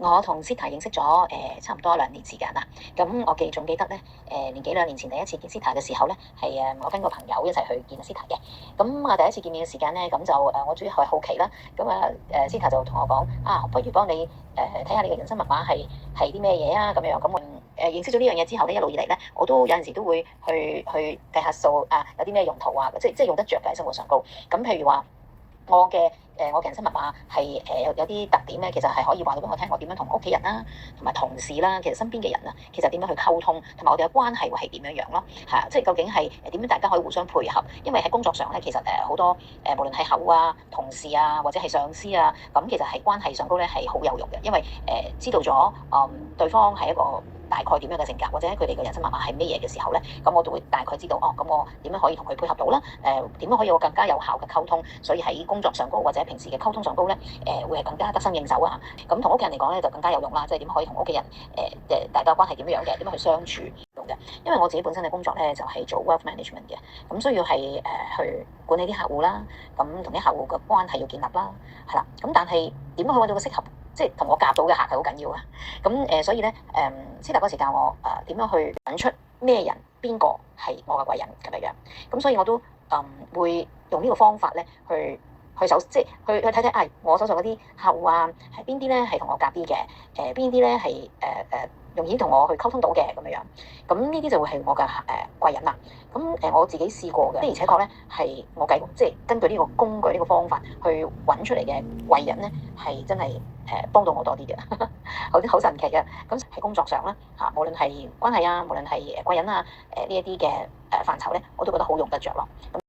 我同 Zita 認識咗差唔多2年時間啦。咁我仲記得咧，年幾2年前第一次見 Zita 嘅時候咧，係我跟個朋友一齊去見 Zita 嘅。咁第一次見面嘅時間咧，咁就我主要係好奇啦。咁Zita 就同我講不如幫你睇下你嘅人生密碼係啲咩嘢啊咁樣。咁我認識咗呢樣嘢之後咧，一路以嚟咧，我都有陣時都會去計下數有啲咩用途啊，即係用得着嘅喺生活上高。咁譬如話我嘅人生密碼係有啲特點咧，其實係可以話到俾我聽，我點樣同屋企人啦，同埋同事啦，其實身邊嘅人啊，其實點樣去溝通，同埋我哋嘅關係會係點樣樣咯，係即係究竟係點樣大家可以互相配合？因為喺工作上咧，其實好多無論係客戶啊、同事啊，或者係上司啊，咁其實係關係上高咧係好有用嘅，因為知道咗對方係一個大概點樣嘅性格，或者佢哋嘅人生密碼係咩嘢嘅時候咧，咁我就會大概知道咁我點樣可以同佢配合到啦？點樣可以有更加有效嘅溝通？所以喺工作上高或者平時嘅溝通上高咧，會係更加得心應手啊！咁同屋企人嚟講咧就更加有用啦，即係點可以同屋企人大家關係點樣嘅？點樣去相處用嘅？因為我自己本身嘅工作咧就係做 wealth management 嘅，咁需要係去管理啲客戶啦，咁同啲客戶嘅關係要建立啦，係啦。咁但係點樣去揾到個適合？即係同我夾到嘅客係好緊要啊！咁所以咧Zita嗰時教我點樣去揾出咩人邊個係我嘅貴人咁樣樣。咁所以我都會用呢個方法咧去即係去睇睇我手上嗰啲客戶啊，係邊啲咧係同我夾啲嘅，邊啲咧係容易同我去溝通到嘅咁樣樣。咁呢啲就會係我嘅貴人啦。咁我自己試過嘅，的而且確咧係我即係根據呢個工具呢個方法去揾出嚟嘅貴人咧，係真係幫到我多啲嘅，好神奇嘅。咁喺工作上啦無論係關係啊，無論係貴人啊呢一啲嘅範疇咧，我都覺得好用得着咯。